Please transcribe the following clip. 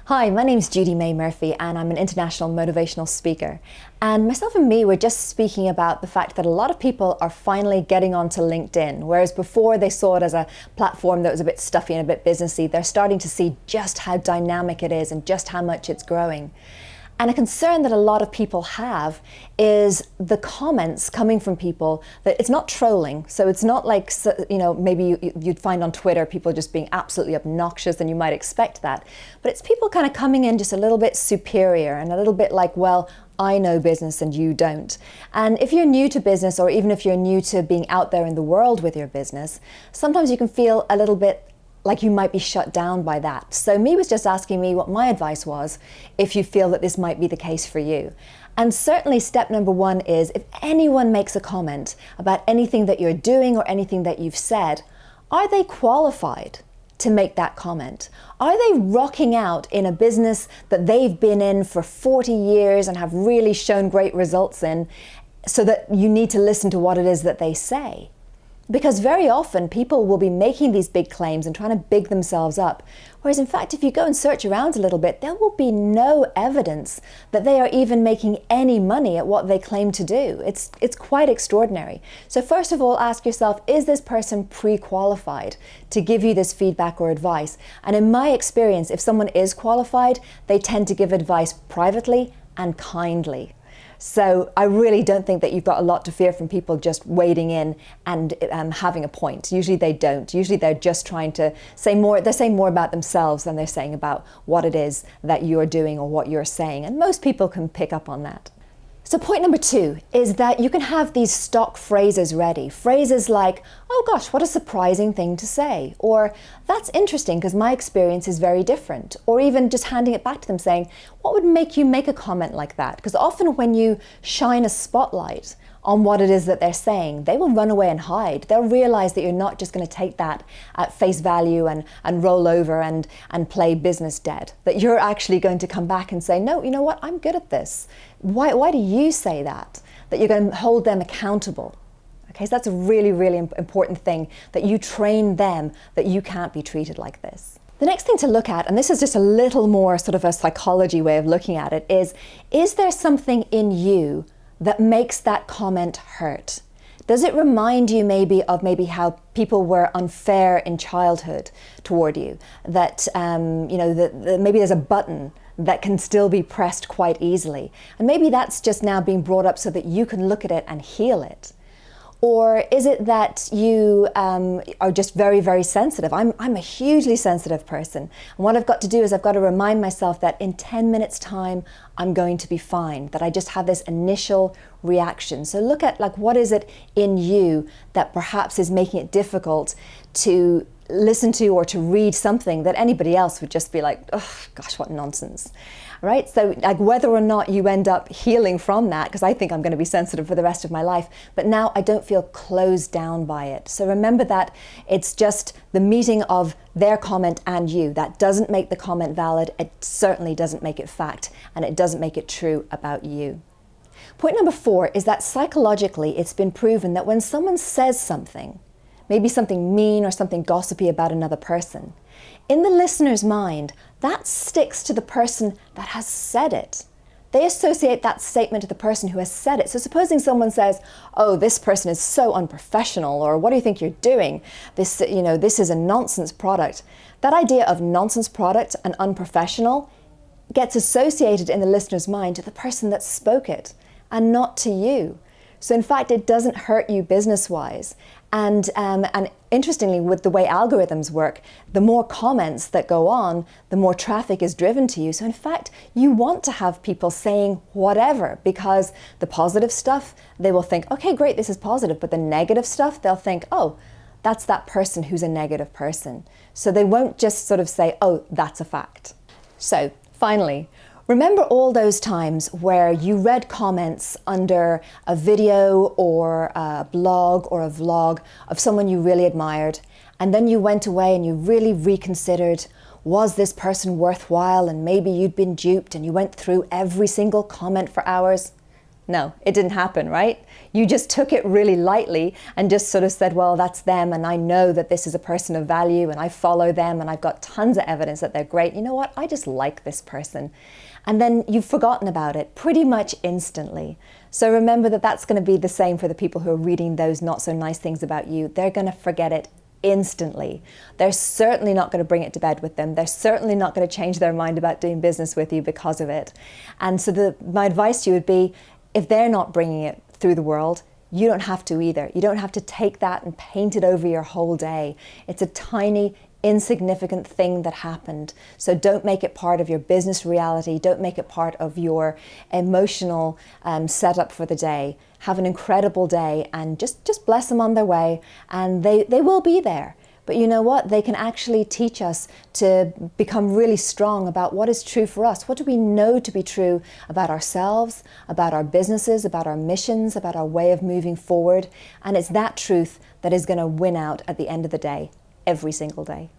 Hi, my name's Judymay Murphy and I'm an international motivational speaker. And myself and me were just speaking about the fact that a lot of people are finally getting onto LinkedIn, whereas before they saw it as a platform that was a bit stuffy and a bit businessy. They're starting to see just how dynamic it is and just how much it's growing. And a concern that a lot of people have is the comments coming from people that it's not trolling. So it's not like, maybe you'd find on Twitter people just being absolutely obnoxious and you might expect that. But it's people kind of coming in just a little bit superior and a little bit like, well, I know business and you don't. And if you're new to business, or even if you're new to being out there in the world with your business, sometimes you can feel a little bit like you might be shut down by that. So me was just asking me what my advice was if you feel that this might be the case for you. And certainly step number one is if anyone makes a comment about anything that you're doing or anything that you've said, are they qualified to make that comment? Are they rocking out in a business that they've been in for 40 years and have really shown great results in, so that you need to listen to what it is that they say? Because very often people will be making these big claims and trying to big themselves up. Whereas in fact, if you go and search around a little bit, there will be no evidence that they are even making any money at what they claim to do. It's quite extraordinary. So first of all, ask yourself, is this person pre-qualified to give you this feedback or advice? And in my experience, if someone is qualified, they tend to give advice privately and kindly. So I really don't think that you've got a lot to fear from people just wading in and having a point. Usually they don't. Usually they're just trying to say more. They're saying more about themselves than they're saying about what it is that you're doing or what you're saying. And most people can pick up on that. So point number two is that you can have these stock phrases ready. Phrases like, oh gosh, what a surprising thing to say. Or that's interesting because my experience is very different. Or even just handing it back to them saying, what would make you make a comment like that? Because often when you shine a spotlight on what it is that they're saying, they will run away and hide. They'll realize that you're not just going to take that at face value and roll over and play business dead. That you're actually going to come back and say, no, you know what, I'm good at this. Why do you say that? That you're going to hold them accountable. Okay, so that's a really, really important thing, that you train them that you can't be treated like this. The next thing to look at, and this is just a little more sort of a psychology way of looking at it, is there something in you that makes that comment hurt? Does it remind you maybe of how people were unfair in childhood toward you? That, that maybe there's a button that can still be pressed quite easily. And maybe that's just now being brought up so that you can look at it and heal it. Or is it that you are just very, very sensitive? I'm a hugely sensitive person. And what I've got to do is I've got to remind myself that in 10 minutes time, I'm going to be fine, that I just have this initial reaction. So look at what is it in you that perhaps is making it difficult to listen to or to read something that anybody else would just be like, oh gosh, what nonsense. Right? So whether or not you end up healing from that, because I think I'm going to be sensitive for the rest of my life, but now I don't feel closed down by it. So remember that it's just the meeting of their comment and you. That doesn't make the comment valid. It certainly doesn't make it fact, and it doesn't make it true about you. Point number four is that psychologically it's been proven that when someone says something, maybe something mean or something gossipy about another person, in the listener's mind, that sticks to the person that has said it. They associate that statement to the person who has said it. So supposing someone says, oh, this person is so unprofessional, or what do you think you're doing? This is a nonsense product. That idea of nonsense product and unprofessional gets associated in the listener's mind to the person that spoke it and not to you. So in fact, it doesn't hurt you business-wise. And interestingly, with the way algorithms work, the more comments that go on, the more traffic is driven to you. So in fact, you want to have people saying whatever, because the positive stuff, they will think, okay, great, this is positive. But the negative stuff, they'll think, oh, that's that person who's a negative person. So they won't just sort of say, oh, that's a fact. So finally, remember all those times where you read comments under a video or a blog or a vlog of someone you really admired, and then you went away and you really reconsidered, was this person worthwhile, and maybe you'd been duped and you went through every single comment for hours? No, it didn't happen, right? You just took it really lightly and just sort of said, well, that's them, and I know that this is a person of value, and I follow them, and I've got tons of evidence that they're great. You know what? I just like this person. And then you've forgotten about it pretty much instantly. So remember that that's going to be the same for the people who are reading those not so nice things about you. They're going to forget it instantly. They're certainly not going to bring it to bed with them. They're certainly not going to change their mind about doing business with you because of it. And so my advice to you would be, if they're not bringing it through the world, you don't have to either. You don't have to take that and paint it over your whole day. It's a tiny, insignificant thing that happened. So don't make it part of your business reality. Don't make it part of your emotional setup for the day. Have an incredible day and just bless them on their way, and they will be there. But you know what? They can actually teach us to become really strong about what is true for us. What do we know to be true about ourselves, about our businesses, about our missions, about our way of moving forward? And it's that truth that is going to win out at the end of the day, every single day.